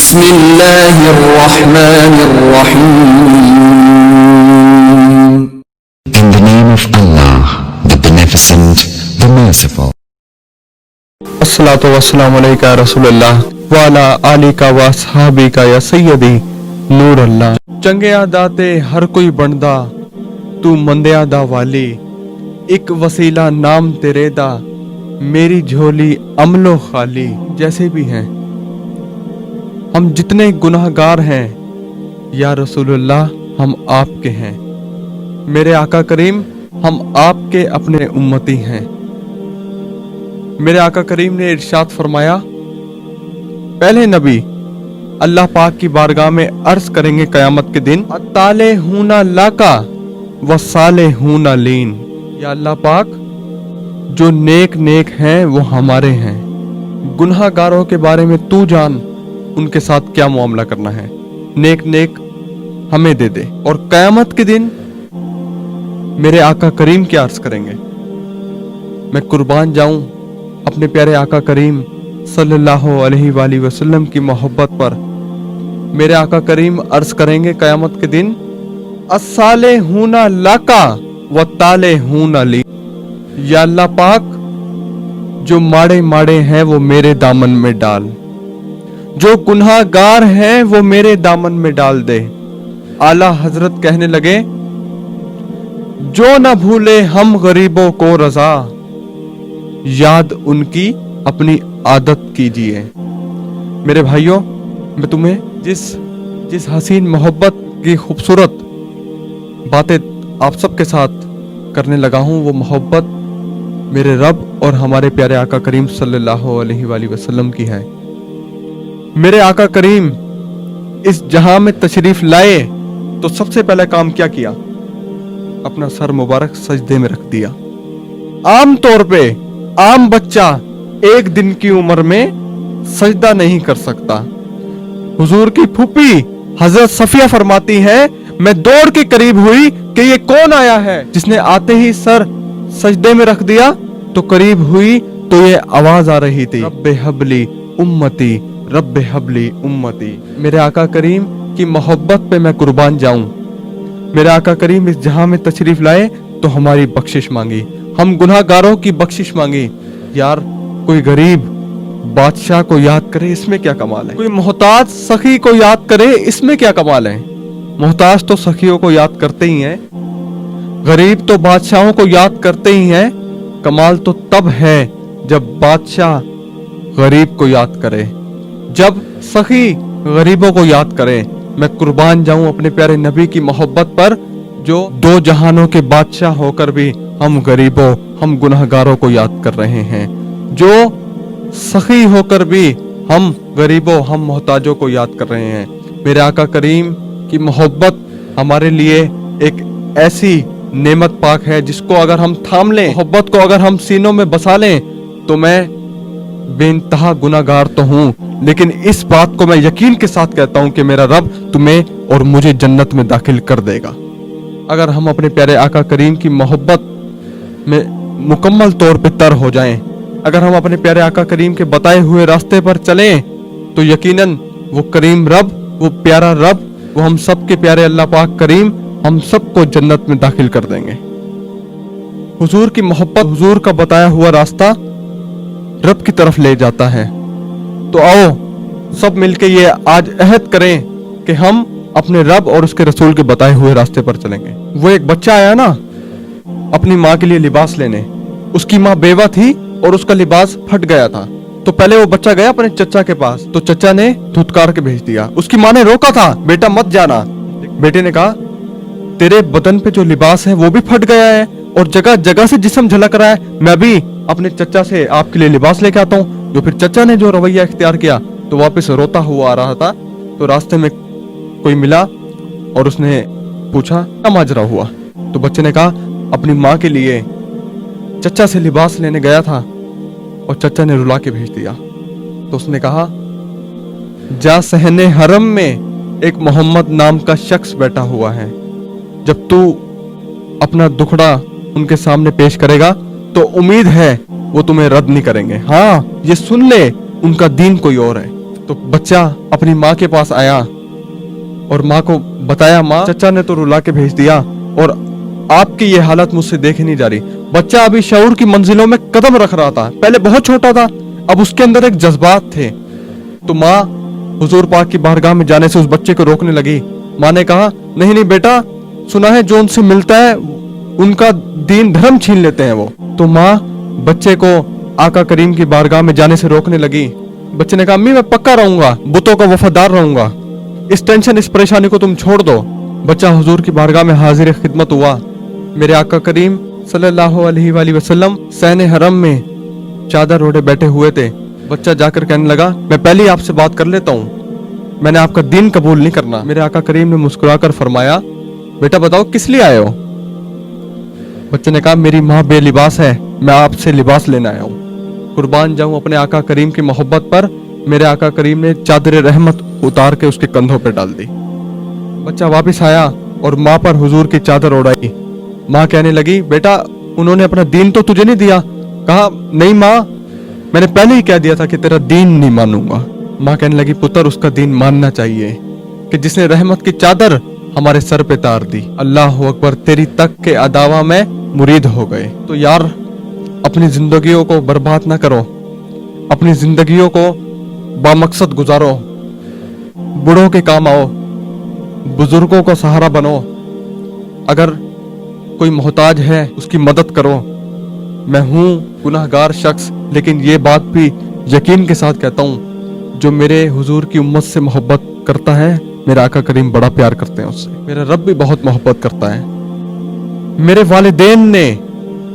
بسم اللہ الرحمن الرحیم. In the name of Allah, the Beneficent, the Merciful. الصلاۃ والسلام علیکہ یا رسول اللہ وعلی آلکہ و اصحابکہ یا سیدی نور اللہ. چنگیا داتے ہر کوئی بندا تو مندیا دا والی، ایک وسیلہ نام تیرے دا میری جھولی عمل و خالی. جیسے بھی ہیں ہم جتنے گناہ گار ہیں یا رسول اللہ ہم آپ کے ہیں. میرے آقا کریم ہم آپ کے اپنے امتی ہیں. میرے آقا کریم نے ارشاد فرمایا، پہلے نبی اللہ پاک کی بارگاہ میں عرض کریں گے قیامت کے دن، الطالحون لاکا والصالحون لین. یا اللہ پاک جو نیک ہیں وہ ہمارے ہیں، گناہ گاروں کے بارے میں تو جان ان کے ساتھ کیا معاملہ کرنا ہے، نیک ہمیں دے دے. اور قیامت کے دن میرے آقا کریم کیا عرض کریں گے؟ میں قربان جاؤں اپنے پیارے آقا کریم صلی اللہ علیہ وآلہ وسلم کی محبت پر. میرے آقا کریم عرض کریں گے قیامت کے دن، الصالحون لاکا والطالحون لی. یا اللہ پاک جو ماڑے ہیں وہ میرے دامن میں ڈال، جو گناہ گار ہیں وہ میرے دامن میں ڈال دے. اعلیٰ حضرت کہنے لگے، جو نہ بھولے ہم غریبوں کو رضا، یاد ان کی اپنی عادت کیجئے. میرے بھائیوں، میں تمہیں جس حسین محبت کی خوبصورت باتیں آپ سب کے ساتھ کرنے لگا ہوں، وہ محبت میرے رب اور ہمارے پیارے آقا کریم صلی اللہ علیہ وآلہ وسلم کی ہے. میرے آقا کریم اس جہاں میں تشریف لائے تو سب سے پہلا کام کیا کیا؟ اپنا سر مبارک سجدے میں رکھ دیا. عام طور پہ عام بچہ ایک دن کی عمر میں سجدہ نہیں کر سکتا. حضور کی پھوپھی حضرت صفیہ فرماتی ہے، میں دوڑ کے قریب ہوئی کہ یہ کون آیا ہے جس نے آتے ہی سر سجدے میں رکھ دیا. تو قریب ہوئی تو یہ آواز آ رہی تھی، رب حبلی امتی، رب حبلی امتی. میرے آقا کریم کی محبت پہ میں قربان جاؤں. میرے آقا کریم اس جہاں میں تشریف لائے تو ہماری بخشش مانگی، ہم گناہ گاروں کی بخشش مانگی. یار کوئی غریب بادشاہ کو یاد کرے اس میں کیا کمال ہے، کوئی محتاج سخی کو یاد کرے اس میں کیا کمال ہے. محتاج تو سخیوں کو یاد کرتے ہی ہیں، غریب تو بادشاہوں کو یاد کرتے ہی ہیں. کمال تو تب ہے جب بادشاہ غریب کو یاد کرے، جب سخی غریبوں کو یاد کرے. میں قربان جاؤں اپنے پیارے نبی کی محبت پر، جو دو جہانوں کے بادشاہ ہو کر بھی ہم غریبوں، ہم گناہ گاروں کو یاد کر رہے ہیں، جو سخی ہو کر بھی ہم غریبوں، ہم محتاجوں کو یاد کر رہے ہیں. میرے آقا کریم کی محبت ہمارے لیے ایک ایسی نعمت پاک ہے جس کو اگر ہم تھام لیں، محبت کو اگر ہم سینوں میں بسا لیں، تو میں بے انتہا گناہ گار تو ہوں، لیکن اس بات کو میں یقین کے ساتھ کہتا ہوں کہ میرا رب تمہیں اور مجھے جنت میں داخل کر دے گا. اگر ہم اپنے پیارے آقا کریم کی محبت میں مکمل طور پہ تر ہو جائیں، اگر ہم اپنے پیارے آقا کریم کے بتائے ہوئے راستے پر چلیں، تو یقیناً وہ کریم رب، وہ پیارا رب، وہ ہم سب کے پیارے اللہ پاک کریم ہم سب کو جنت میں داخل کر دیں گے. حضور کی محبت، حضور کا بتایا ہوا راستہ رب کی طرف لے جاتا ہے. تو آؤ سب مل کے یہ آج عہد کریں کہ ہم اپنے رب اور اس کے رسول کے بتائے ہوئے راستے پر چلیں گے. وہ ایک بچہ آیا نا اپنی ماں کے لیے لباس لینے، اس کی ماں بیوہ تھی اور اس کا لباس پھٹ گیا تھا. تو پہلے وہ بچہ گیا اپنے چچا کے پاس، تو چچا نے دھتکار کے بھیج دیا. اس کی ماں نے روکا تھا، بیٹا مت جانا. بیٹے نے کہا، تیرے بدن پہ جو لباس ہے وہ بھی پھٹ گیا ہے اور جگہ جگہ سے جسم جھلک رہا ہے، میں بھی اپنے چچا سے آپ کے لیے لباس لے کے آتا ہوں. جو پھر چچا نے جو رویہ اختیار کیا تو واپس روتا ہوا آ رہا تھا. تو راستے میں کوئی ملا اور اس نے پوچھا کیا ماجرا ہوا. تو بچے نے کہا اپنی ماں کے لیے چچا سے لباس لینے گیا تھا اور چچا نے رلا کے بھیج دیا. تو اس نے کہا، جا صحن حرم میں ایک محمد نام کا شخص بیٹھا ہوا ہے، جب تو اپنا دکھڑا ان کے سامنے پیش کرے گا تو امید ہے وہ تمہیں رد نہیں کریں گے. ہاں یہ سن لے، ان کا دین کوئی اور ہے. तो बच्चा अपनी माँ के पास आया और माँ को बताया, माँ चचा ने तो रुला के भेज दिया और आपकी ये हालत मुझसे देखी नहीं जा रही। बच्चा अभी शऊर की मंजिलों में कदम रख रहा था, पहले बहुत छोटा था, अब उसके अंदर एक जज्बात थे। तो माँ हुजूर पाक की बारगाह में जाने से उस बच्चे को रोकने लगी। माँ ने कहा, नहीं नहीं बेटा, सुना है जो उनसे मिलता है उनका दीन धर्म छीन लेते हैं वो। तो माँ बच्चे को आका करीम की बारगाह में जाने से रोकने लगी। बच्चे ने कहा, अम्मी मैं पक्का रहूंगा, बुतों का वफादार रहूंगा, इस टेंशन इस परेशानी को तुम छोड़ दो। बच्चा हुजूर की बारगाह में हाजिर खिदमत हुआ। मेरे आका करीम सल्लल्लाहु अलैहि वसल्लम सहने हरम में चादर ओढ़े बैठे हुए थे। बच्चा जाकर कहने लगा, मैं पहले ही आपसे बात कर लेता हूँ, मैंने आपका दीन कबूल नहीं करना। मेरे आका करीम ने मुस्कुराकर फरमाया, बेटा बताओ किस लिए आए हो? बच्चे ने कहा, मेरी माँ बेलिबास है, मैं आपसे लिबास लेने आया हूँ। कुर्बान जाऊं अपने आका करीम की मोहब्बत पर। मेरे आका करीम ने चादर रहमत उतार के उसके कंधों पे डाल दी। बच्चा वापस आया और माँ पर हुजूर की चादर ओढ़ाई। माँ कहने लगी, बेटा उन्होंने अपना दीन तो तुझे नहीं दिया। कहा, नहीं माँ, मैंने पहले ही कह दिया था कि तेरा दीन नहीं मानूंगा। माँ कहने लगी, पुत्र उसका दीन मानना चाहिए कि जिसने रहमत की चादर हमारे सर पे तार दी। अल्लाह अकबर, तेरी तक के अदावा में मुरीद हो गए। तो यार अपनी जिंदगियों को बर्बाद ना करो, अपनी जिंदगियों को बामकसद गुजारो, बूढ़ों के काम आओ, बुजुर्गों को सहारा बनो, अगर कोई मोहताज है उसकी मदद करो। मैं हूँ गुनाहगार शख्स, लेकिन ये बात भी यकीन के साथ कहता हूँ, जो मेरे हुजूर की उम्मत से मोहब्बत करता है, मेरा आका करीम बड़ा प्यार करते हैं उससे, मेरा रब भी बहुत मोहब्बत करता है। मेरे वालिदैन ने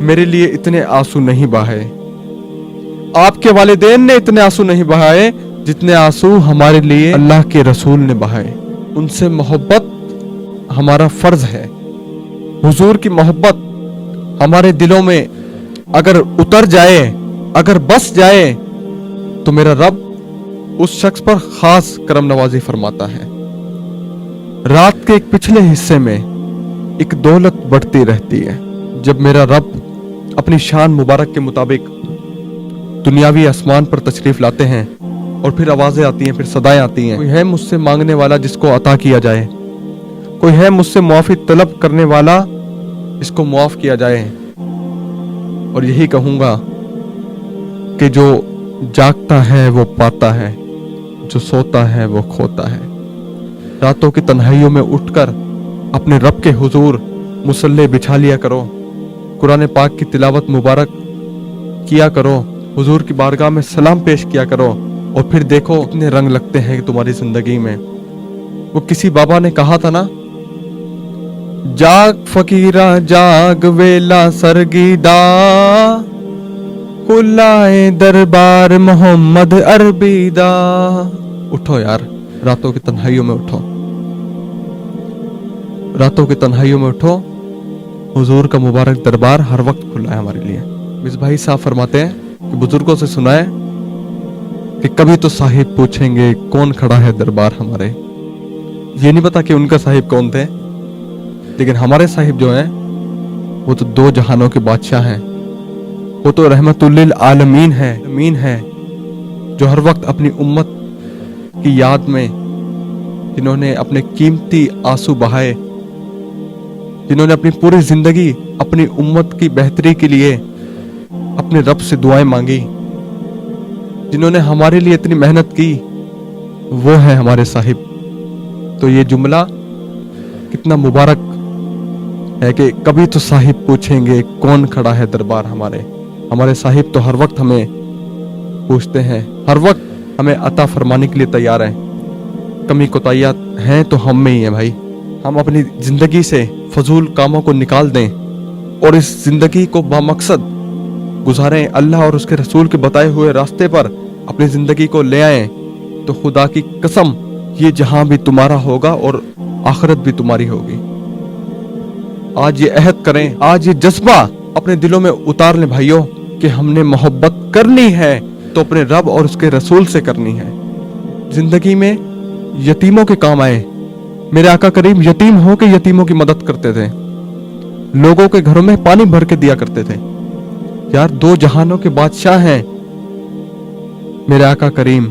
मेरे लिए इतने आंसू नहीं बहाए, आपके वालिदैन ने इतने आंसू नहीं बहाए जितने आंसू हमारे लिए अल्लाह के रसूल ने बहाए। उनसे मोहब्बत हमारा फर्ज है। हुजूर की मोहब्बत हमारे दिलों में अगर उतर जाए, अगर बस जाए, तो मेरा रब उस शख्स पर खास करम नवाजी फरमाता है। रात के एक पिछले हिस्से में एक दौलत बढ़ती रहती है। जब मेरा रब अपनी शान मुबारक के मुताबिक दुनियावी आसमान पर तशरीफ लाते हैं और फिर आवाजें आती हैं, फिर सदाएं आती हैं, कोई है मुझसे मांगने वाला जिसको अता किया जाए, कोई है मुझसे मुआफी तलब करने वाला जिसको मुआफ किया जाए। और यही कहूंगा कि जो जागता है वो पाता है, जो सोता है वो खोता है। रातों की तन्हाइयों में उठकर अपने रब के हुजूर मुसल्ले बिछा लिया करो, कुरान पाक की तिलावत मुबारक किया करो, हुजूर की बारगाह में सलाम पेश किया करो, और फिर देखो कितने रंग लगते हैं तुम्हारी जिंदगी में। वो किसी बाबा ने कहा था ना, जाग फकीरा जाग वेला सरगीदा, खुलाए दरबार मोहम्मद अरबीदा। उठो यार, रातों की तन्हाइयों में उठो, रातों की तन्हाइयों में उठो। हुजूर का मुबारक दरबार हर वक्त खुला है हमारे लिए। मिस भाई साहब फरमाते हैं कि बुजुर्गों से सुना है कि कभी तो साहिब पूछेंगे कौन खड़ा है दरबार हमारे। ये नहीं पता कि उनका साहिब कौन थे, लेकिन हमारे साहिब जो हैं वो तो दो जहानों के बादशाह हैं। वो तो रहमतुल्लिल आलमीन है, जो हर वक्त अपनी उम्मत की याद में, जिन्होंने अपने कीमती आंसू बहाए, जिन्होंने अपनी पूरी जिंदगी अपनी उम्मत की बेहतरी के लिए अपने रब से दुआएं मांगी, जिन्होंने हमारे लिए इतनी मेहनत की, वो है हमारे साहिब। तो ये जुमला कितना मुबारक है कि कभी तो साहिब पूछेंगे कौन खड़ा है दरबार हमारे। हमारे साहिब तो हर वक्त हमें पूछते हैं, हर वक्त हमें अता फरमाने के लिए तैयार हैं। कमी कोताहियात हैं तो हम में ही है भाई। हम अपनी जिंदगी से फजूल कामों को निकाल दें और इस जिंदगी को बामकसद गुजारें, अल्लाह और उसके रसूल के बताए हुए रास्ते पर अपनी जिंदगी को ले आएं, तो खुदा की कसम ये जहां भी तुम्हारा होगा और आखिरत भी तुम्हारी होगी। आज ये अहद करें, आज ये जज्बा अपने दिलों में उतार लें भाइयों कि हमने मोहब्बत करनी है तो अपने रब और उसके रसूल से करनी है। जिंदगी में यतीमों के काम आए। मेरे आका करीम यतीम हो के यतीमों की मदद करते थे, लोगों के घरों में पानी भर के दिया करते थे। यार दो जहानों के बादशाह हैं मेरे आका करीम,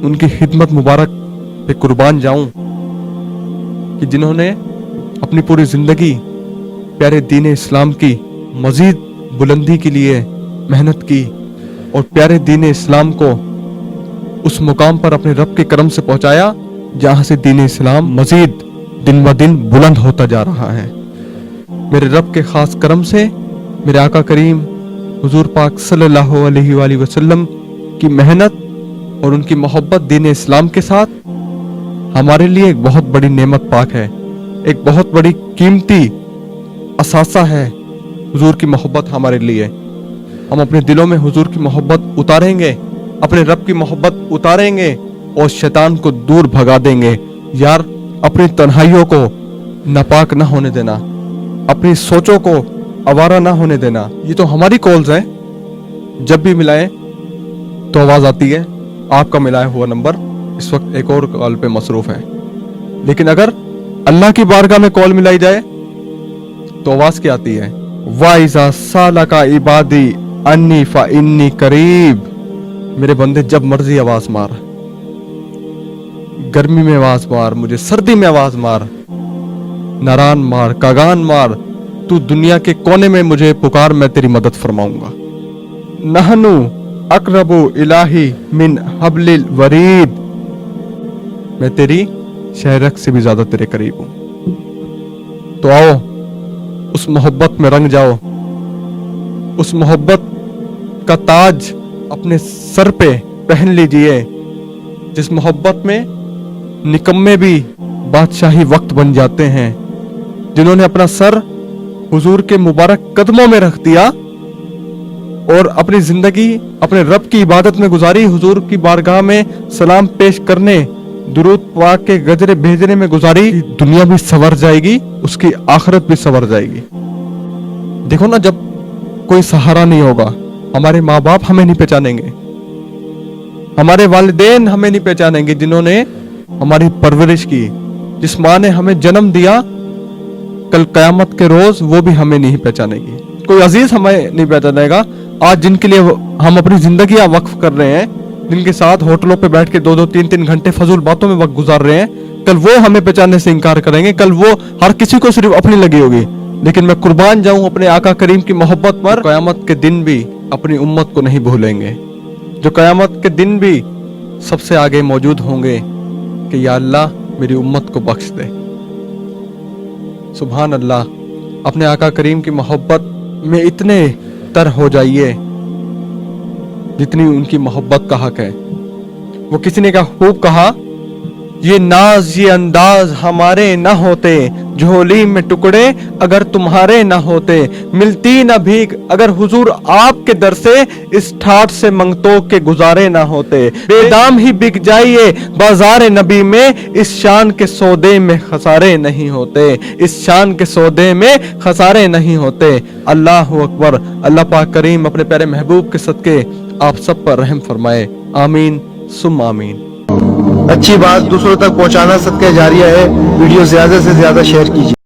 उनकी खिदमत मुबारक पे कुर्बान जाऊं कि जिन्होंने अपनी पूरी जिंदगी प्यारे दीन इस्लाम की मजीद बुलंदी के लिए मेहनत की और प्यारे दीन इस्लाम को उस मुकाम पर अपने रब के करम से पहुंचाया जहां से दीन इस्लाम मजीद दिन ब दिन बुलंद होता जा रहा है। मेरे रब के खास करम से मेरे आका करीम हुजूर पाक सल्लल्लाहु अलैहि वसल्लम की मेहनत और उनकी मोहब्बत दीन इस्लाम के साथ हमारे लिए एक बहुत बड़ी नेमत पाक है, एक बहुत बड़ी कीमती असासा है हुजूर की मोहब्बत हमारे लिए। हम अपने दिलों में हुजूर की मोहब्बत उतारेंगे, अपने रब की मोहब्बत उतारेंगे और शैतान को दूर भगा देंगे। यार, अपनी तन्हाइयों को नापाक ना होने देना, अपनी सोचों को आवारा ना होने देना। ये तो हमारी कॉल्स हैं, जब भी मिलाएं तो आवाज आती है। आपका मिलाया हुआ नंबर इस वक्त एक और कॉल पे मसरूफ है, लेकिन अगर अल्लाह की बारगाह में कॉल मिलाई जाए तो आवाज क्या आती है? वाइजा साला का इबादी अन्नी फा इन्नी करीब। मेरे बंदे जब मर्जी आवाज मार, गर्मी में आवाज मार, मुझे सर्दी में आवाज मार, नारान मार, कागान मार, तू दुनिया के कोने में मुझे पुकार, मैं तेरी मदद फरमाऊंगा। नहनु अकरबु इलाही मिन हब्लिल वरीद। मैं तेरी शहरक से भी ज्यादा तेरे करीब हूं। तो आओ उस मोहब्बत में रंग जाओ, उस मोहब्बत का ताज अपने सर पे पहन लीजिए, जिस मोहब्बत में निकम्मे भी बादशाही वक्त बन जाते हैं, जिन्होंने अपना सर हुजूर के मुबारक कदमों में रख दिया और अपनी जिंदगी अपने रब की इबादत में गुजारी, हुजूर की बारगाह में सलाम पेश करने, दुरूद पाक के गजरे भेजने में गुजारी। दुनिया भी संवर जाएगी, उसकी आखिरत भी संवर जाएगी। देखो ना, जब कोई सहारा नहीं होगा, हमारे माँ बाप हमें नहीं पहचानेंगे, हमारे वालिदैन हमें नहीं पहचानेंगे, जिन्होंने हमारी परवरिश की, जिस माँ ने हमें जन्म दिया, कल कयामत के रोज वो भी हमें नहीं पहचानेगी। कोई अजीज हमें नहीं पहचानेगा। आज जिनके लिए हम अपनी जिंदगी वक्फ कर रहे हैं, जिनके साथ होटलों पे बैठ के 2-2, 3-3 घंटे फजूल बातों में वक्त गुजार रहे हैं, कल वो हमें पहचानने से इनकार करेंगे। कल वो हर किसी को सिर्फ अपनी लगी होगी, लेकिन मैं कुर्बान जाऊं अपने आका करीम की मोहब्बत पर। कयामत के दिन भी अपनी उम्मत को नहीं भूलेंगे, जो कयामत के दिन भी सबसे आगे मौजूद होंगे कि या अल्लाह मेरी उम्मत को बख्श दे। सुभान अल्लाह। अपने आका करीम की मोहब्बत में इतने तर हो जाइए जितनी उनकी मोहब्बत का हक है। वो किसी ने का खूब कहा, ये नाज ये अंदाज हमारे न होते, झोली में टुकड़े अगर तुम्हारे न होते, मिलती न भीख अगर हुजूर आपके दर से, इस ठाठ से मंगतों के गुजारे न होते, बेदाम ही बिक जाइए बाजार नबी में, इस शान के सौदे में खसारे नहीं होते, इस शान के सौदे में खसारे नहीं होते। अल्लाह अकबर। अल्लाह पाक करीम अपने प्यारे महबूब के सदके आप सब पर रहम फरमाए। आमीन सुम आमीन। अच्छी बात दूसरों तक पहुंचाना सदका जारिया है। वीडियो ज्यादा से ज्यादा शेयर कीजिए।